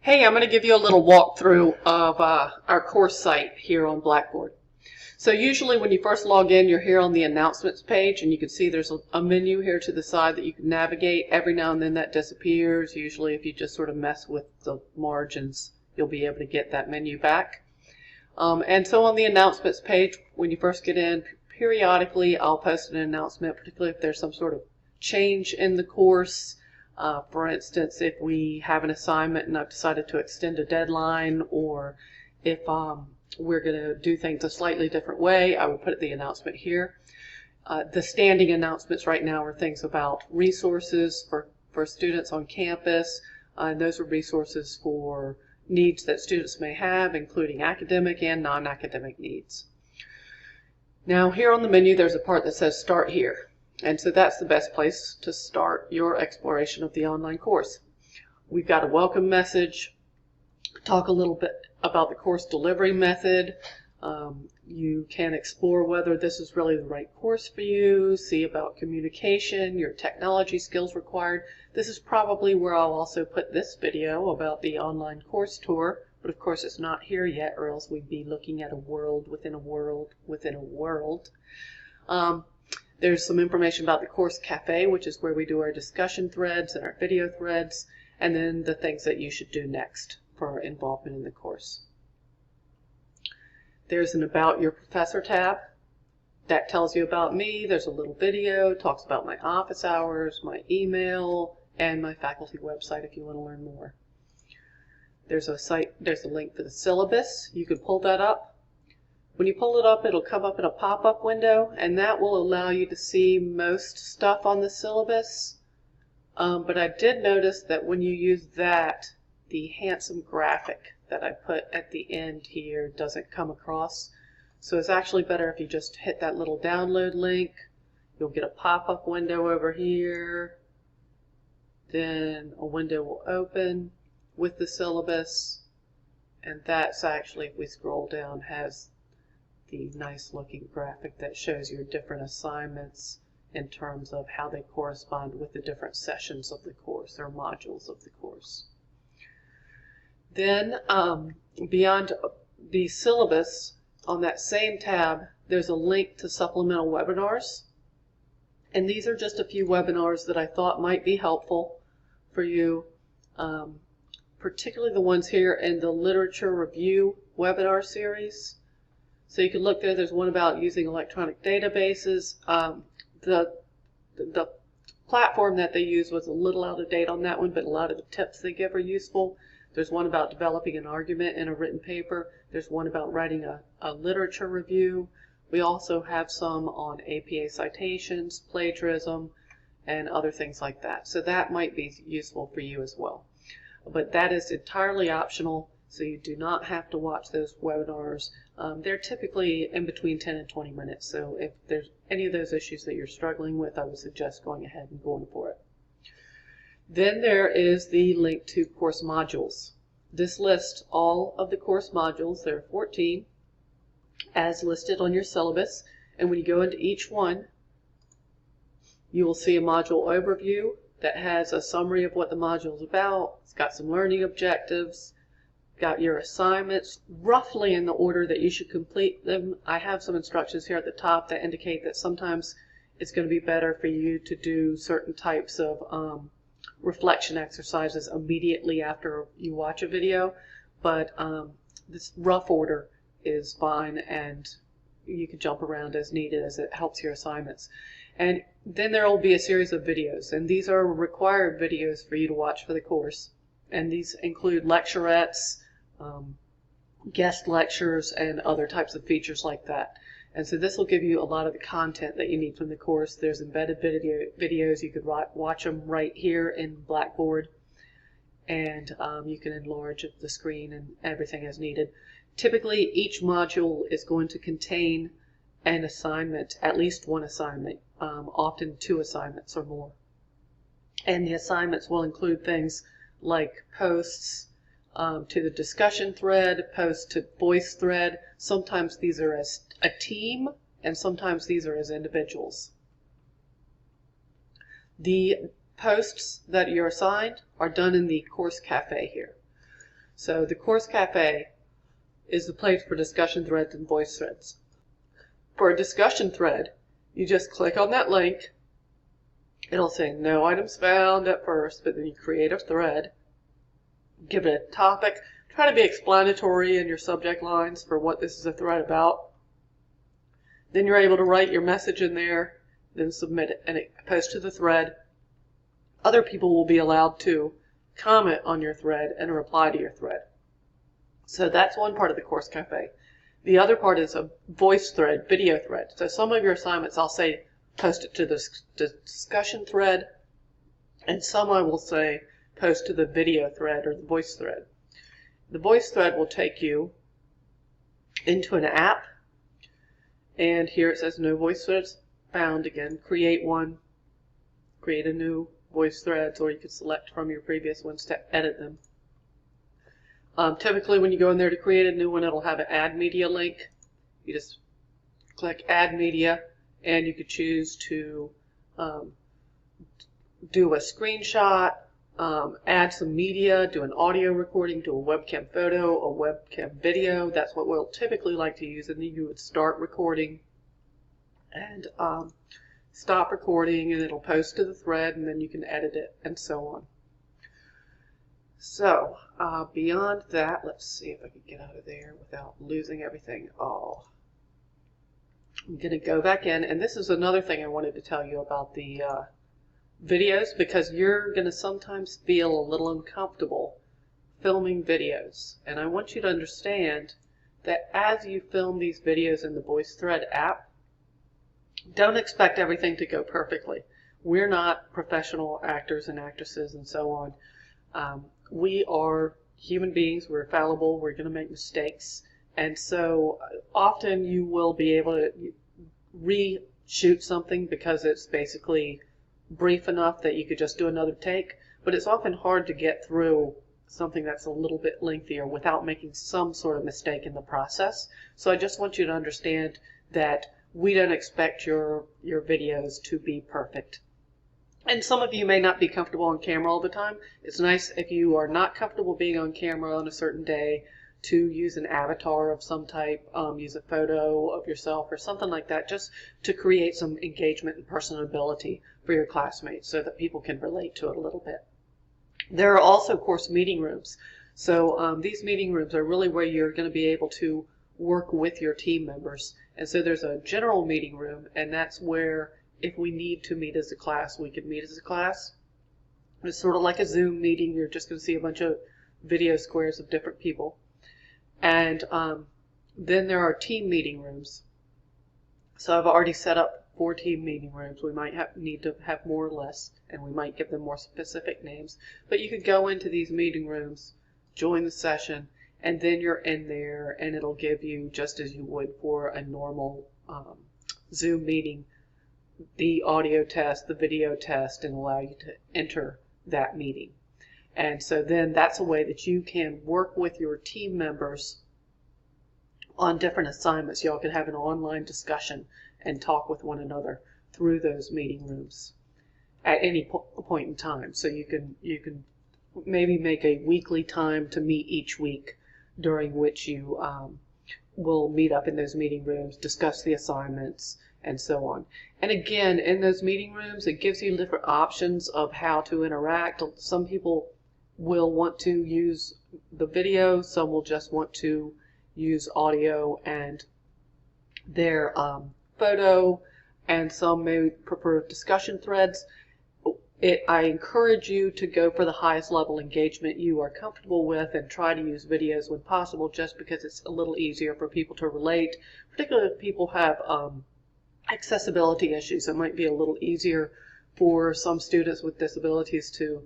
Hey, I'm going to give you a little walkthrough of our course site here on Blackboard. So usually when you first log in, you're here on the announcements page, and you can see there's a menu here to the side that you can navigate. Every now and then that disappears. Usually if you just sort of mess with the margins, you'll be able to get that menu back. And so on the announcements page, when you first get in, periodically I'll post an announcement, particularly if there's some sort of change in the course. For instance, if we have an assignment and I've decided to extend a deadline, or if we're going to do things a slightly different way, I would put the announcement here. The standing announcements right now are things about resources for students on campus, and those are resources for needs that students may have, including academic and non-academic needs. Now here on the menu there's a part that says Start Here. And so that's the best place to start your exploration of the online course. We've got a welcome message, talk a little bit about the course delivery method. You can explore whether this is really the right course for you, see about communication, your technology skills required. This is probably where I'll also put this video about the online course tour, but of course it's not here yet, or else we'd be looking at a world within a world within a world. There's some information about the Course Cafe, which is where we do our discussion threads and our video threads, and then the things that you should do next for involvement in the course. There's an About Your Professor tab. That tells you about me. There's a little video, talks about my office hours, my email, and my faculty website if you want to learn more. There's a link for the syllabus. You can pull that up. When you pull it up, it'll come up in a pop-up window, and that will allow you to see most stuff on the syllabus. But I did notice that when you use that, the handsome graphic that I put at the end here doesn't come across. So it's actually better if you just hit that little download link. You'll get a pop-up window over here. Then a window will open with the syllabus. And that's actually, if we scroll down, has the nice looking graphic that shows your different assignments in terms of how they correspond with the different sessions of the course or modules of the course. Then beyond the syllabus, on that same tab, there's a link to supplemental webinars. And these are just a few webinars that I thought might be helpful for you, particularly the ones here in the literature review webinar series. So you can look there. There's one about using electronic databases. The platform that they use was a little out of date on that one, but a lot of the tips they give are useful. There's one about developing an argument in a written paper. There's one about writing a literature review. We also have some on APA citations, plagiarism, and other things like that. So that might be useful for you as well. But that is entirely optional, so you do not have to watch those webinars. They're typically in between 10 and 20 minutes, so if there's any of those issues that you're struggling with, I would suggest going ahead and going for it. Then there is the link to course modules. This lists all of the course modules. There are 14, as listed on your syllabus, and when you go into each one, you will see a module overview that has a summary of what the module is about. It's got some learning objectives, got your assignments roughly in the order that you should complete them. I have some instructions here at the top that indicate that sometimes it's going to be better for you to do certain types of reflection exercises immediately after you watch a video, but this rough order is fine, and you can jump around as needed as it helps your assignments. And then there will be a series of videos, and these are required videos for you to watch for the course. And these include lecturettes, guest lectures, and other types of features like that. And so this will give you a lot of the content that you need from the course. There's embedded videos. You could watch them right here in Blackboard, and you can enlarge the screen and everything as needed. Typically, each module is going to contain an assignment, at least one assignment, often 2 assignments or more. And the assignments will include things like posts to the discussion thread, posts to voice thread. Sometimes these are as a team, and sometimes these are as individuals. The posts that you're assigned are done in the Course Cafe here. So the Course Cafe is the place for discussion threads and voice threads. For a discussion thread, you just click on that link. It'll say no items found at first, but then you create a thread, give it a topic, try to be explanatory in your subject lines for what this is a thread about. Then you're able to write your message in there, then submit it, and it posts to the thread. Other people will be allowed to comment on your thread and reply to your thread. So that's one part of the Course Cafe. The other part is a voice thread, video thread. So some of your assignments I'll say post it to the discussion thread, and some I will say post to the video thread or the voice thread. The voice thread will take you into an app, and here it says no voice threads found. Again, create one, create a new voice threads, or you can select from your previous ones to edit them. Typically when you go in there to create a new one, it'll have an add media link. You just click add media, and you could choose to do a screenshot, add some media, do an audio recording, do a webcam photo, a webcam video. That's what we'll typically like to use. And then you would start recording and stop recording, and it'll post to the thread, and then you can edit it and so on. So beyond that, let's see if I can get out of there without losing everything. I'm going to go back in, and this is another thing I wanted to tell you about the videos, because you're going to sometimes feel a little uncomfortable filming videos. And I want you to understand that as you film these videos in the VoiceThread app, don't expect everything to go perfectly. We're not professional actors and actresses and so on. We are human beings. We're fallible. We're going to make mistakes. And so often you will be able to reshoot something because it's basically brief enough that you could just do another take. But it's often hard to get through something that's a little bit lengthier without making some sort of mistake in the process. So I just want you to understand that we don't expect your videos to be perfect. And some of you may not be comfortable on camera all the time. It's nice if you are not comfortable being on camera on a certain day to use an avatar of some type, use a photo of yourself or something like that, just to create some engagement and personability for your classmates so that people can relate to it a little bit. There are also course meeting rooms. So these meeting rooms are really where you're going to be able to work with your team members. And so there's a general meeting room, and that's where if we need to meet as a class, we can meet as a class. It's sort of like a Zoom meeting. You're just going to see a bunch of video squares of different people. And then there are team meeting rooms. So I've already set up 4 team meeting rooms. We might need to have more or less, and we might give them more specific names. But you could go into these meeting rooms, join the session, and then you're in there, and it'll give you, just as you would for a normal Zoom meeting, the audio test, the video test, and allow you to enter that meeting. And so then that's a way that you can work with your team members on different assignments. Y'all can have an online discussion and talk with one another through those meeting rooms at any point in time. So you can maybe make a weekly time to meet each week, during which you will meet up in those meeting rooms, discuss the assignments, and so on. And again, in those meeting rooms, it gives you different options of how to interact. Some people will want to use the video, some will just want to use audio and their photo, and some may prefer discussion threads. I encourage you to go for the highest level engagement you are comfortable with and try to use videos when possible, just because it's a little easier for people to relate, particularly if people have accessibility issues. It might be a little easier for some students with disabilities to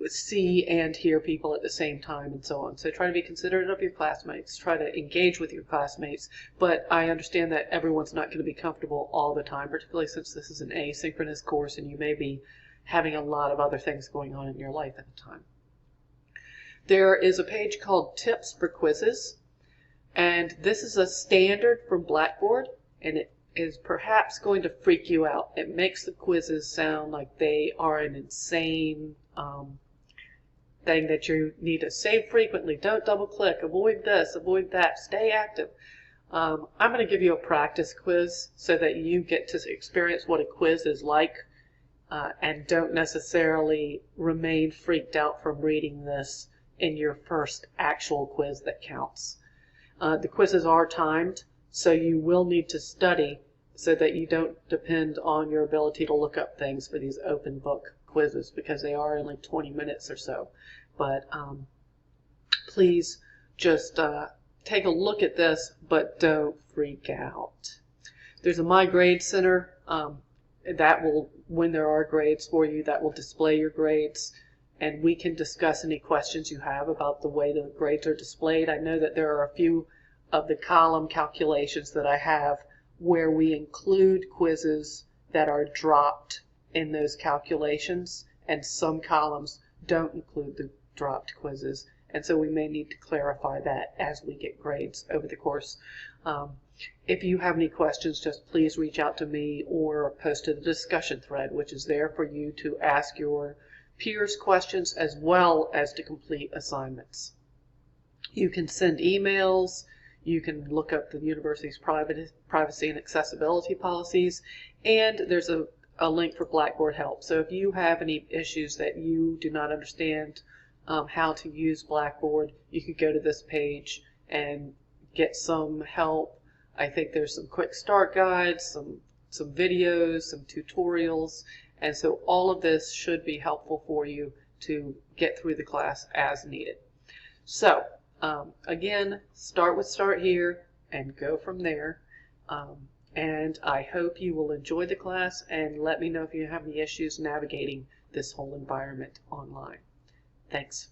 see and hear people at the same time and so on. So try to be considerate of your classmates, try to engage with your classmates, but I understand that everyone's not going to be comfortable all the time, particularly since this is an asynchronous course and you may be having a lot of other things going on in your life at the time. There is a page called Tips for Quizzes, and this is a standard from Blackboard, and it is perhaps going to freak you out. It makes the quizzes sound like they are an insane thing that you need to save frequently. Don't double click, avoid this, avoid that, stay active. I'm going to give you a practice quiz so that you get to experience what a quiz is like and don't necessarily remain freaked out from reading this in your first actual quiz that counts. The quizzes are timed, so you will need to study so that you don't depend on your ability to look up things for these open book quizzes, because they are only 20 minutes or so. But please just take a look at this, but don't freak out. There's a My Grade Center that will, when there are grades for you, that will display your grades, and we can discuss any questions you have about the way the grades are displayed. I know that there are a few of the column calculations that I have where we include quizzes that are dropped in those calculations, and some columns don't include the dropped quizzes, and so we may need to clarify that as we get grades over the course. If you have any questions, just please reach out to me or post to the discussion thread, which is there for you to ask your peers questions as well as to complete assignments. You can send emails, you can look up the university's privacy and accessibility policies, and there's a link for Blackboard Help. So if you have any issues that you do not understand how to use Blackboard, you could go to this page and get some help. I think there's some quick start guides, some videos, some tutorials, and so all of this should be helpful for you to get through the class as needed. So again, start with Start Here and go from there. And I hope you will enjoy the class, and let me know if you have any issues navigating this whole environment online. Thanks.